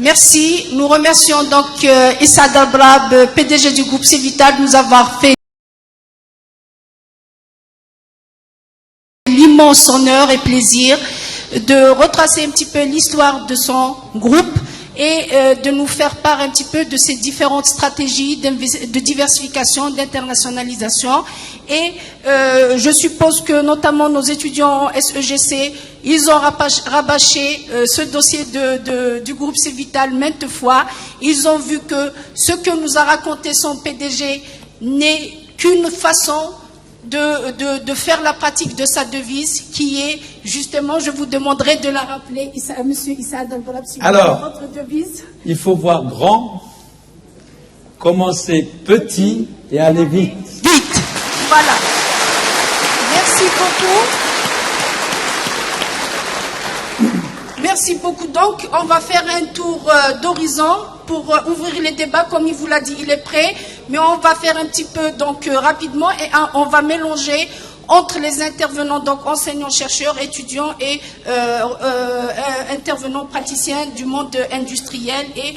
Merci. Nous remercions donc Issa Dalbrab, PDG du groupe Civital, de nous avoir fait l'immense honneur et plaisir de retracer un petit peu l'histoire de son groupe et de nous faire part un petit peu de ces différentes stratégies de diversification, d'internationalisation. Et je suppose que notamment nos étudiants en SEGC, ils ont rabâché ce dossier du groupe Civital maintes fois. Ils ont vu que ce que nous a raconté son PDG n'est qu'une façon de faire la pratique de sa devise, qui est justement, je vous demanderai de la rappeler, Monsieur Issa Dalbrab, si alors, votre devise. Il faut voir grand, commencer petit et aller vite. Vite, voilà. Merci beaucoup. Merci beaucoup. Donc, on va faire un tour d'horizon pour ouvrir les débats. Comme il vous l'a dit, il est prêt. Mais on va faire un petit peu donc rapidement et on va mélanger entre les intervenants, donc enseignants, chercheurs, étudiants et intervenants praticiens du monde industriel et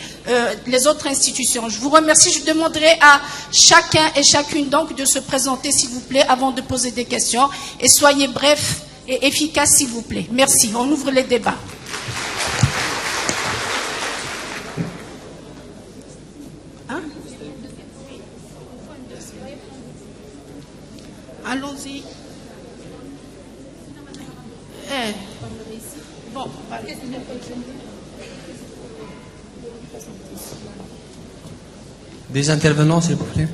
les autres institutions. Je vous remercie. Je demanderai à chacun et chacune donc de se présenter, s'il vous plaît, avant de poser des questions. Et soyez brefs et efficaces, s'il vous plaît. Merci. On ouvre les débats. Allons-y. Bon, des intervenants, s'il vous plaît.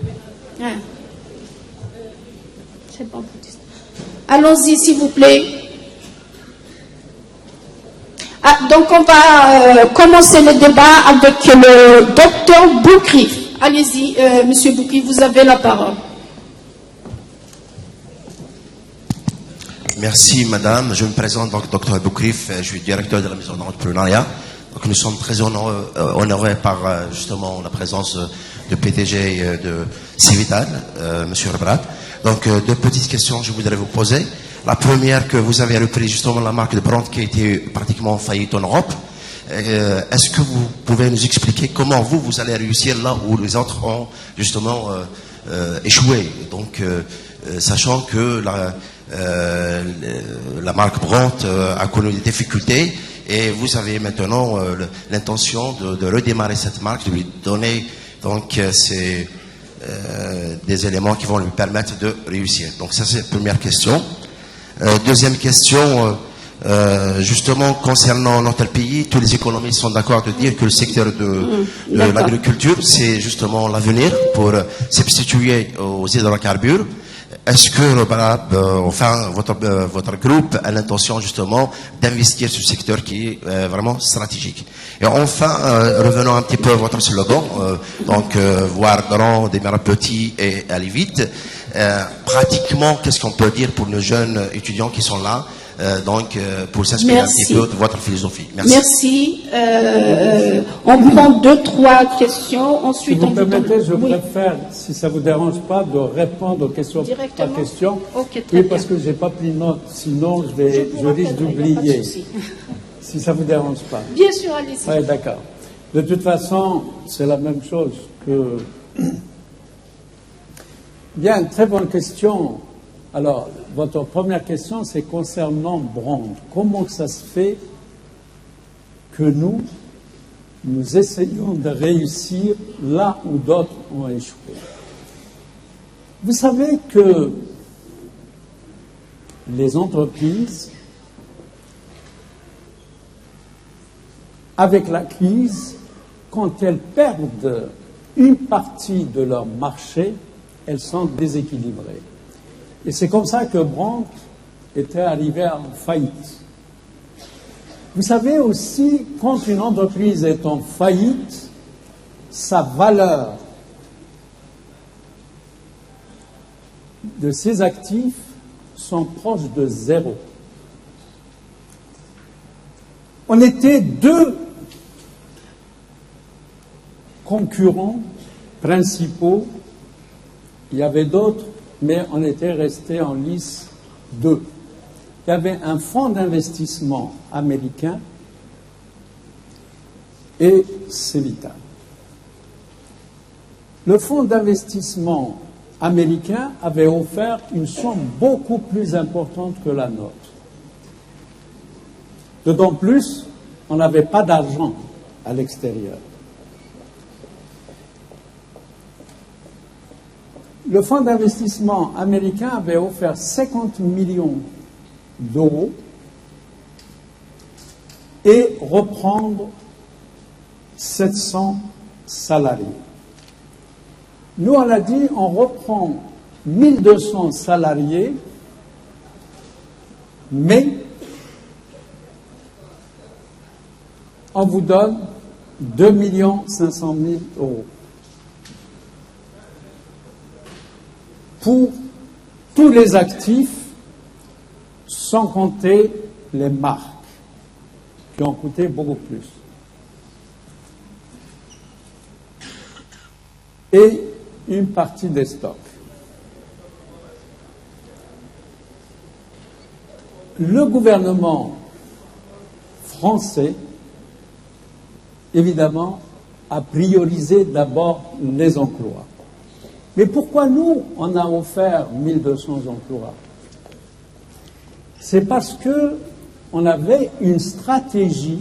Allons-y, s'il vous plaît. Donc, on va commencer le débat avec le docteur Boukri. Allez-y, Monsieur Boukri, vous avez la parole. Merci madame, je me présente donc Dr Boukrif, je suis directeur de la maison d'entrepreneuriat. Donc nous sommes très honorés par justement la présence de PDG de Civital, monsieur Rebrat. Donc deux petites questions que je voudrais vous poser. La première, que vous avez repris justement la marque de Brandt qui a été pratiquement faillite en Europe. Est-ce que vous pouvez nous expliquer comment vous allez réussir là où les autres ont justement échoué? Donc sachant que la marque Brandt a connu des difficultés et vous avez maintenant l'intention de redémarrer cette marque, de lui donner donc des éléments qui vont lui permettre de réussir. Donc ça c'est la première question. Deuxième question, justement concernant notre pays, tous les économistes sont d'accord de dire que le secteur de l'agriculture c'est justement l'avenir pour substituer aux hydrocarbures. Est-ce que votre groupe a l'intention justement d'investir sur ce secteur qui est vraiment stratégique? Et enfin, revenons un petit peu à votre slogan, voir grand, démarrer petit et aller vite. Pratiquement, qu'est-ce qu'on peut dire pour nos jeunes étudiants qui sont là, pour s'inspirer un petit peu de votre philosophie? Merci. Merci. On prend 2-3 questions. Ensuite, si vous permettez, je préfère, si ça ne vous dérange pas, de répondre aux questions par question. Okay, oui, parce que je n'ai pas pris note, sinon je risque d'oublier. Si ça ne vous dérange pas. Bien sûr, allez-y. Oui, d'accord. De toute façon, c'est la même chose que... Bien, très bonne question. Alors, votre première question, c'est concernant Brandt. Comment ça se fait que nous essayons de réussir là où d'autres ont échoué? Vous savez que les entreprises, avec la crise, quand elles perdent une partie de leur marché, elles sont déséquilibrées. Et c'est comme ça que Brandt était arrivé en faillite. Vous savez aussi, quand une entreprise est en faillite, sa valeur de ses actifs sont proches de zéro. On était deux concurrents principaux. Il y avait d'autres, mais on était restés en lice deux. Il y avait un fonds d'investissement américain et Cevital. Le fonds d'investissement américain avait offert une somme beaucoup plus importante que la nôtre. D'autant plus, on n'avait pas d'argent à l'extérieur. Le fonds d'investissement américain avait offert 50 millions d'euros et reprendre 700 salariés. Nous, on a dit, on reprend 1200 salariés, mais on vous donne 2 500 000 euros pour tous les actifs, sans compter les marques, qui ont coûté beaucoup plus. Et une partie des stocks. Le gouvernement français, évidemment, a priorisé d'abord les emplois. Mais pourquoi nous, on a offert 1200 emplois? C'est parce que on avait une stratégie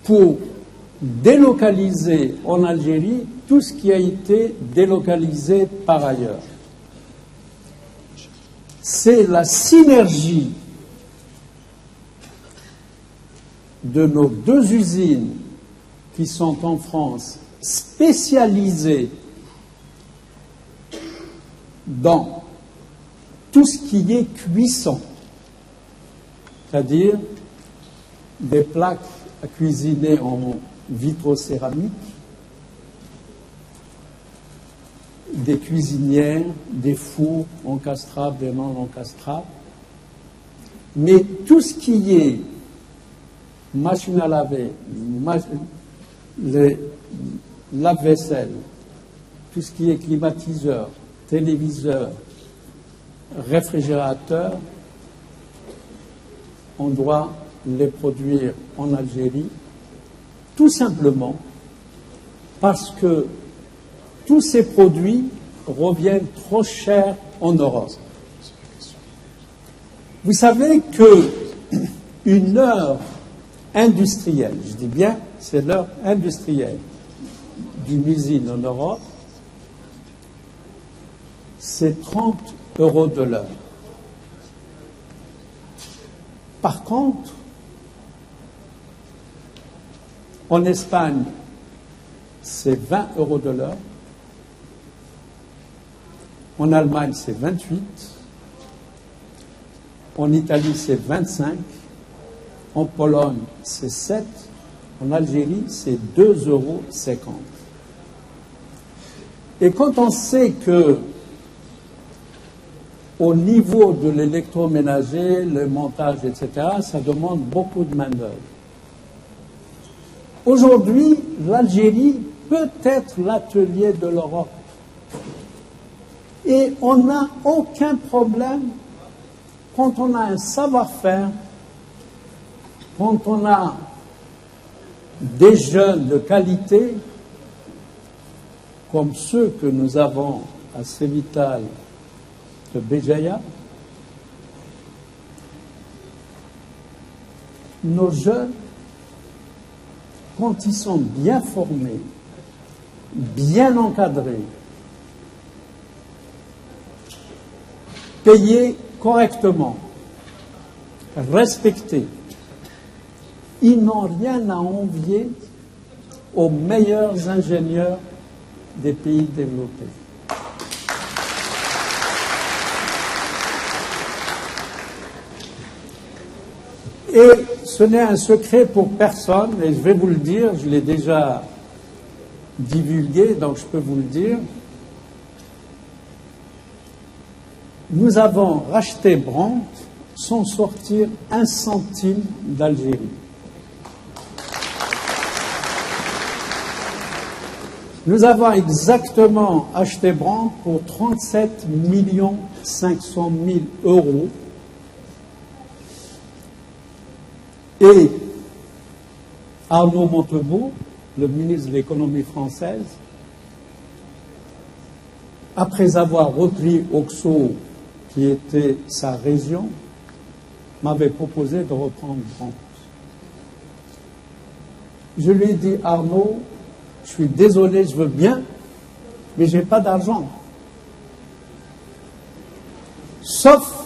pour délocaliser en Algérie tout ce qui a été délocalisé par ailleurs. C'est la synergie de nos deux usines qui sont en France spécialisées dans tout ce qui est cuisson, c'est-à-dire des plaques à cuisiner en vitrocéramique, des cuisinières, des fours encastrables et non encastrables, mais tout ce qui est machine à laver, lave-vaisselle, tout ce qui est climatiseur, téléviseur, réfrigérateur, on doit les produire en Algérie, tout simplement parce que tous ces produits reviennent trop chers en Europe. Vous savez que une heure industrielle, je dis bien, c'est l'heure industrielle d'une usine en Europe, c'est 30 € de l'heure. Par contre, en Espagne, c'est 20 € de l'heure. En Allemagne, c'est 28. En Italie, c'est 25. En Pologne, c'est 7. En Algérie, c'est 2,50 €. Et quand on sait que au niveau de l'électroménager, le montage, etc., ça demande beaucoup de main-d'œuvre. Aujourd'hui, l'Algérie peut être l'atelier de l'Europe. Et on n'a aucun problème quand on a un savoir-faire, quand on a des jeunes de qualité, comme ceux que nous avons à Cevital de Béjaïa. Nos jeunes, quand ils sont bien formés, bien encadrés, payés correctement, respectés, ils n'ont rien à envier aux meilleurs ingénieurs des pays développés. Et ce n'est un secret pour personne, et je vais vous le dire, je l'ai déjà divulgué, donc je peux vous le dire. Nous avons racheté Brandt sans sortir un centime d'Algérie. Nous avons exactement acheté Brandt pour 37 500 000 €. Et Arnaud Montebourg, le ministre de l'économie française, après avoir repris Auxois, qui était sa région, m'avait proposé de reprendre Brandt. Je lui ai dit, Arnaud, je suis désolé, je veux bien, mais je n'ai pas d'argent. Sauf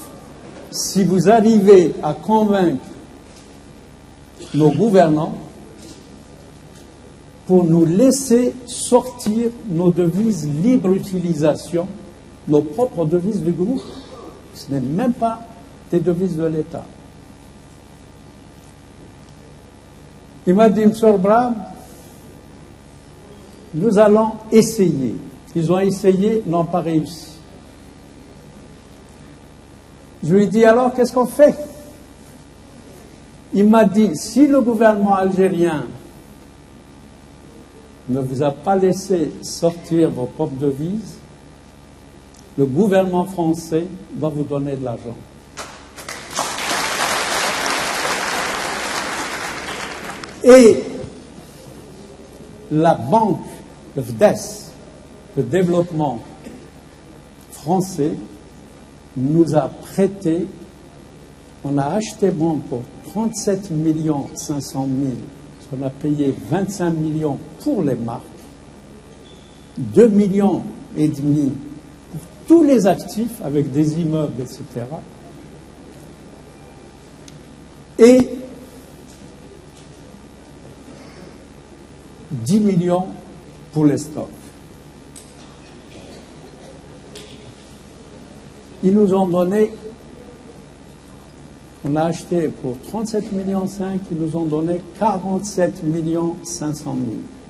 si vous arrivez à convaincre nos gouvernants pour nous laisser sortir nos devises libre utilisation, nos propres devises du groupe. Ce n'est même pas des devises de l'État. Il m'a dit, M. Braham, nous allons essayer. Ils ont essayé, n'ont pas réussi. Je lui ai dit, alors qu'est-ce qu'on fait? Il m'a dit, si le gouvernement algérien ne vous a pas laissé sortir vos propres devises, le gouvernement français va vous donner de l'argent. Et la banque, le FDES, le développement français, nous a prêté, on a acheté Brandt pour 37 500 000, on a payé 25 millions pour les marques, 2,5 millions pour tous les actifs avec des immeubles, etc. Et 10 millions pour les stocks. Ils nous ont donné, on a acheté pour 37,5 millions, ils nous ont donné 47 500 000.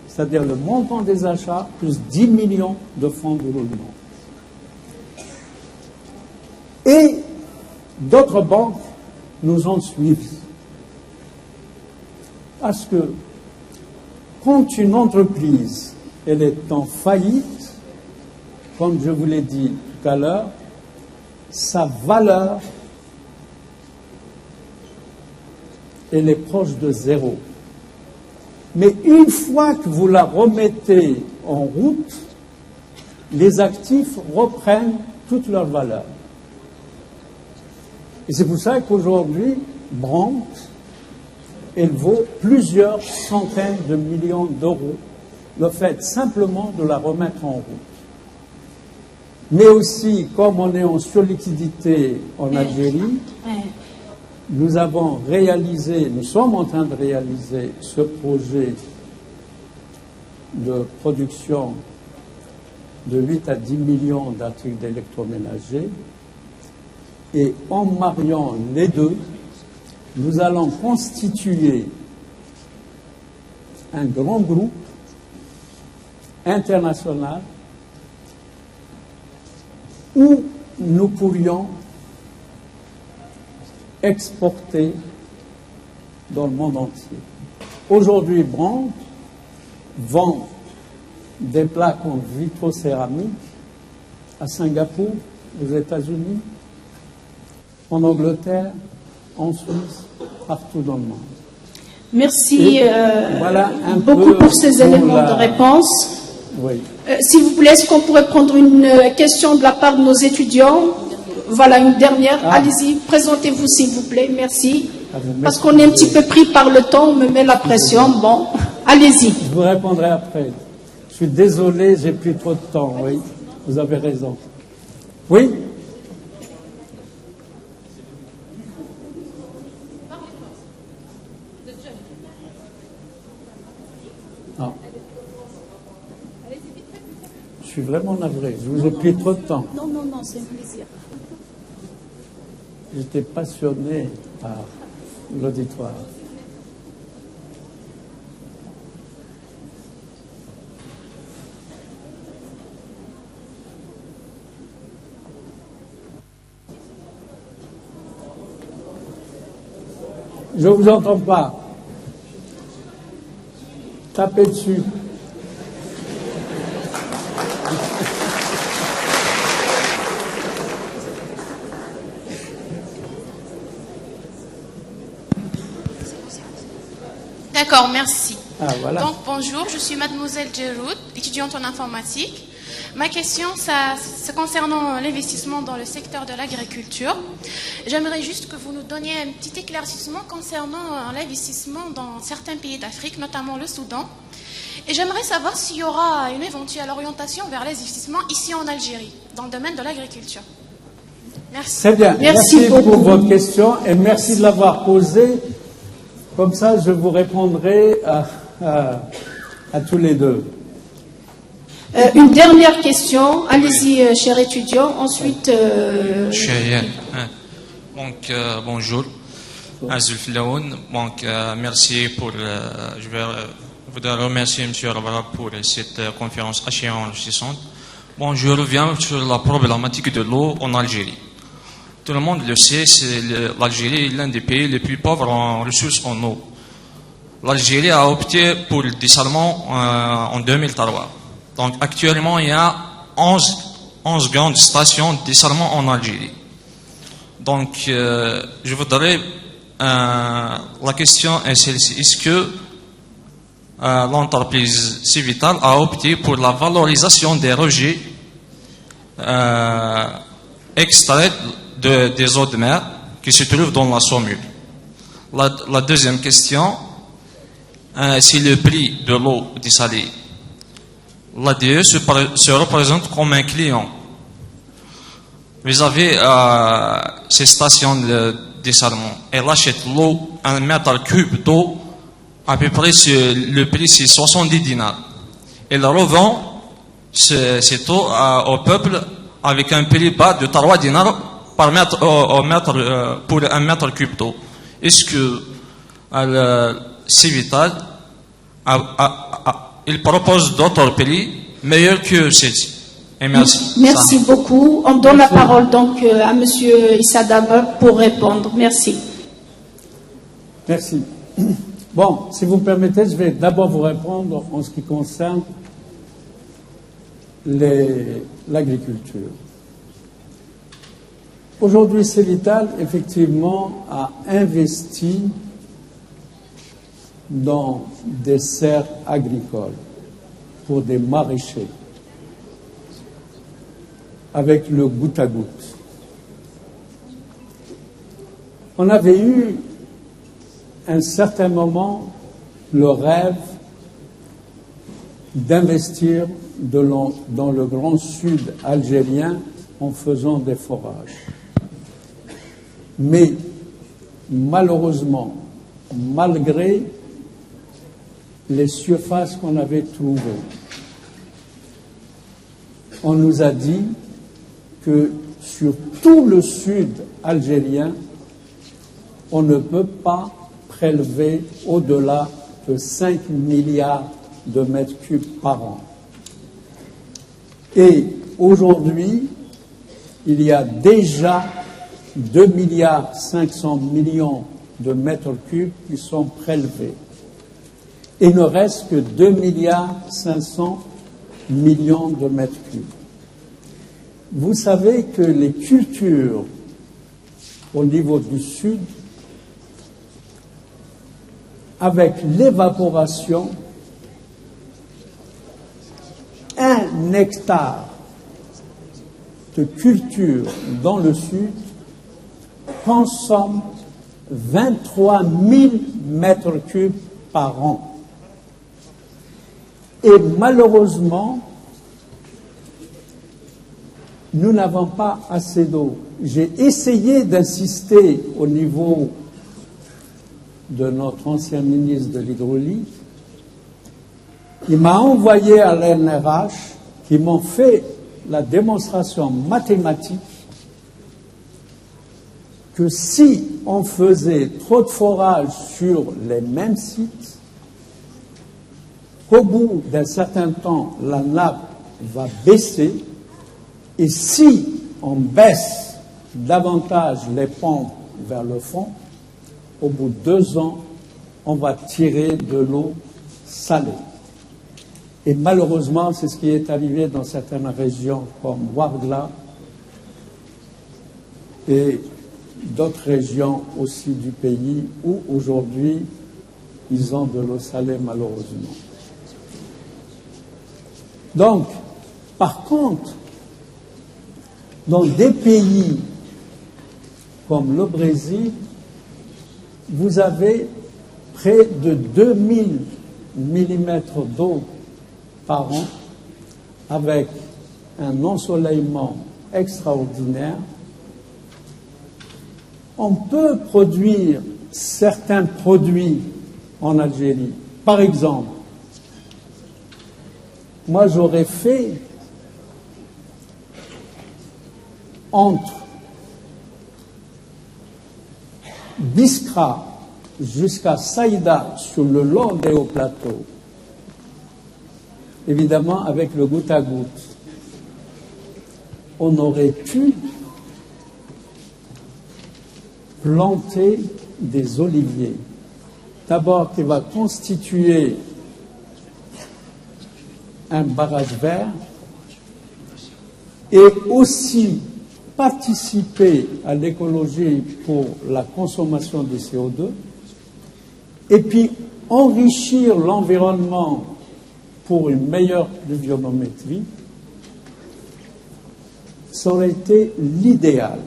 C'est-à-dire le montant des achats plus 10 millions de fonds de roulement. Et d'autres banques nous ont suivis. Parce que quand une entreprise elle est en faillite, comme je vous l'ai dit tout à l'heure, sa valeur elle est proche de zéro. Mais une fois que vous la remettez en route, les actifs reprennent toute leur valeur. Et c'est pour ça qu'aujourd'hui, Brandt, elle vaut plusieurs centaines de millions d'euros, le fait simplement de la remettre en route. Mais aussi, comme on est en surliquidité en Algérie, nous sommes en train de réaliser ce projet de production de 8 à 10 millions d'articles d'électroménager. Et en mariant les deux, nous allons constituer un grand groupe international où nous pourrions exporter dans le monde entier. Aujourd'hui, Brandt vend des plaques en vitrocéramique à Singapour, aux États-Unis, en Angleterre, en Suisse, partout dans le monde. Merci voilà beaucoup pour ces éléments de réponse. Oui. S'il vous plaît, est-ce qu'on pourrait prendre une question de la part de nos étudiants? Voilà, une dernière. Allez-y, présentez-vous s'il vous plaît. Merci. Parce qu'on est un petit peu pris par le temps, on me met la pression. Bon, allez-y. Je vous répondrai après. Je suis désolé, j'ai pris trop de temps. Oui, vous avez raison. Oui? Non. Je suis vraiment navré. Je vous ai pris trop de temps. Non, c'est un plaisir. J'étais passionné par l'auditoire. Je ne vous entends pas. Tapez dessus. D'accord, merci. Ah, voilà. Donc, bonjour, je suis mademoiselle Geroud, étudiante en informatique. Ma question, c'est concernant l'investissement dans le secteur de l'agriculture. J'aimerais juste que vous nous donniez un petit éclaircissement concernant l'investissement dans certains pays d'Afrique, notamment le Soudan. Et j'aimerais savoir s'il y aura une éventuelle orientation vers l'investissement ici en Algérie, dans le domaine de l'agriculture. Merci. Très bien. Merci Merci pour beaucoup. votre question et merci de l'avoir posée. Comme ça, je vous répondrai à tous les deux. Une dernière question. Allez-y, cher étudiant. Ensuite, Donc, bonjour. Azul Filaoun. Donc, merci pour. Je voudrais remercier M. Rabara pour cette conférence assez enrichissante. Bon, je reviens sur la problématique de l'eau en Algérie. Tout le monde le sait, l'Algérie est l'un des pays les plus pauvres en ressources en eau. L'Algérie a opté pour le dessalement en 2003. Donc actuellement, il y a 11 grandes stations de dessalement en Algérie. Donc, je voudrais... la question est celle-ci. Est-ce que l'entreprise Civital a opté pour la valorisation des rejets extraits des eaux de mer qui se trouvent dans la saumure? La deuxième question, c'est le prix de l'eau dessalée. L'ADE se représente comme un client. Vous avez ces stations de dessalement. Elle achète l'eau, 1 mètre cube d'eau, à peu près le prix c'est 70 dinars. Elle revend cette eau au peuple avec un prix bas de 3 dinars par mètre, pour 1 mètre cube d'eau. Est-ce que Civital il propose d'autres prix meilleurs que ceci? Et merci. merci beaucoup. On donne la parole donc à Monsieur Issa Damer pour répondre. Merci. Merci. Bon, si vous me permettez, je vais d'abord vous répondre en ce qui concerne l'agriculture. Aujourd'hui, Civital, effectivement, a investi dans des serres agricoles pour des maraîchers avec le goutte à goutte. On avait eu à un certain moment le rêve d'investir dans le grand sud algérien en faisant des forages. Mais malheureusement, malgré les surfaces qu'on avait trouvées, on nous a dit que sur tout le sud algérien, on ne peut pas prélever au-delà de 5 milliards de mètres cubes par an. Et aujourd'hui, il y a déjà 2 milliards 500 millions de mètres cubes qui sont prélevés. Et il ne reste que 2 milliards 500 millions de mètres cubes. Vous savez que les cultures au niveau du sud, avec l'évaporation, 1 hectare de culture dans le sud consomme 23 000 mètres cubes par an. Et malheureusement, nous n'avons pas assez d'eau. J'ai essayé d'insister au niveau de notre ancien ministre de l'Hydraulique. Il m'a envoyé à l'NRH qui m'ont fait la démonstration mathématique que si on faisait trop de forages sur les mêmes sites, qu'au bout d'un certain temps, la nappe va baisser, et si on baisse davantage les pompes vers le fond, au bout de 2 ans, on va tirer de l'eau salée. Et malheureusement, c'est ce qui est arrivé dans certaines régions comme Ouargla et d'autres régions aussi du pays où aujourd'hui ils ont de l'eau salée malheureusement. Donc, par contre, dans des pays comme le Brésil, vous avez près de 2000 mm d'eau par an avec un ensoleillement extraordinaire. On peut produire certains produits en Algérie. Par exemple, moi j'aurais fait entre Biskra jusqu'à Saïda sur le long des hauts plateaux, évidemment avec le goutte à goutte, on aurait pu planter des oliviers. D'abord, qui va constituer un barrage vert et aussi participer à l'écologie pour la consommation de CO2 et puis enrichir l'environnement pour une meilleure pluviométrie. Ça aurait été l'idéal.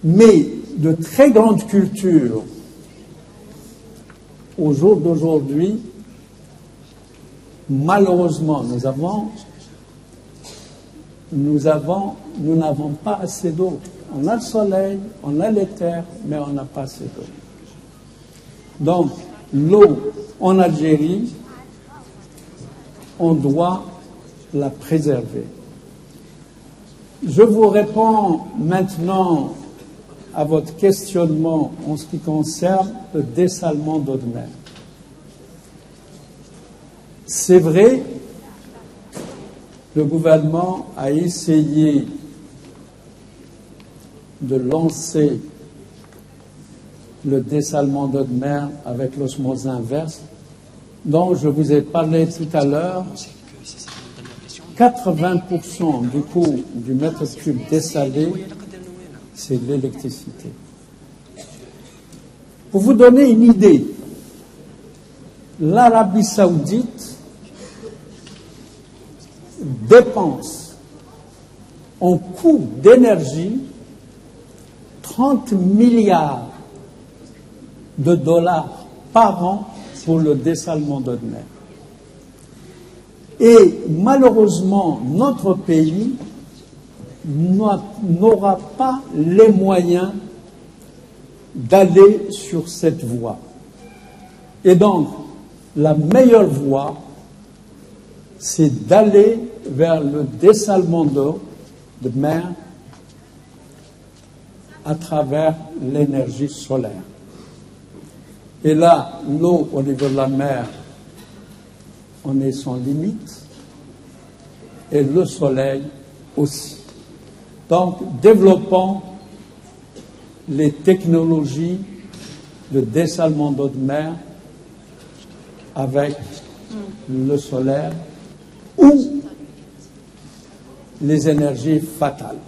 Mais de très grandes cultures, au jour d'aujourd'hui, malheureusement, nous n'avons pas assez d'eau. On a le soleil, on a les terres, mais on n'a pas assez d'eau. Donc, l'eau en Algérie, on doit la préserver. Je vous réponds maintenant à votre questionnement en ce qui concerne le dessalement d'eau de mer. C'est vrai, le gouvernement a essayé de lancer le dessalement d'eau de mer avec l'osmose inverse, dont je vous ai parlé tout à l'heure. 80% du coût du mètre cube dessalé, c'est l'électricité. Pour vous donner une idée, l'Arabie Saoudite dépense en coût d'énergie 30 milliards de dollars par an pour le dessalement d'eau de mer. Et malheureusement, notre pays n'aura pas les moyens d'aller sur cette voie. Et donc, la meilleure voie, c'est d'aller vers le dessalement d'eau de mer à travers l'énergie solaire. Et là, l'eau au niveau de la mer, on est sans limite, et le soleil aussi. Donc, développons les technologies de dessalement d'eau de mer avec le solaire ou les énergies fatales.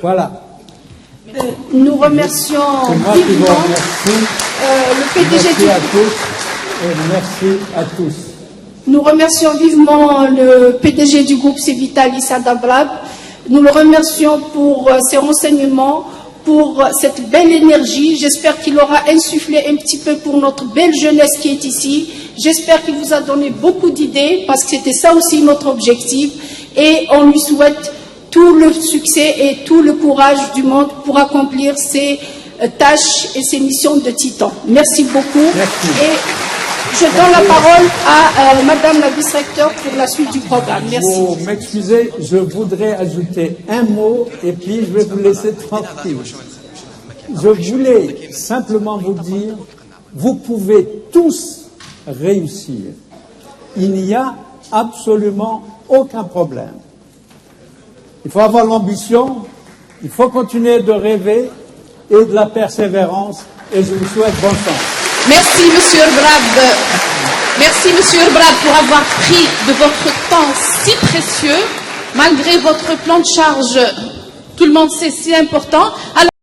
Voilà. Nous remercions C'est moi qui vous vivement remercie. le PDG Merci du à tous et merci à tous. Nous remercions vivement le PDG du groupe Civital, Issa Dabrab. Nous le remercions pour ses renseignements, pour cette belle énergie. J'espère qu'il aura insufflé un petit peu pour notre belle jeunesse qui est ici. J'espère qu'il vous a donné beaucoup d'idées, parce que c'était ça aussi notre objectif. Et on lui souhaite tout le succès et tout le courage du monde pour accomplir ses tâches et ses missions de titan. Merci beaucoup. Merci. Et je donne la parole à Madame la vice-recteur pour la suite du programme. Merci. Vous m'excusez, je voudrais ajouter un mot et puis je vais vous laisser tranquille. Je voulais simplement vous dire, vous pouvez tous réussir. Il n'y a absolument aucun problème. Il faut avoir l'ambition, il faut continuer de rêver et de la persévérance, et je vous souhaite bonne chance. Merci, Monsieur Brab. Merci, Monsieur Brab, pour avoir pris de votre temps si précieux, malgré votre plan de charge. Tout le monde sait, si important. Alors,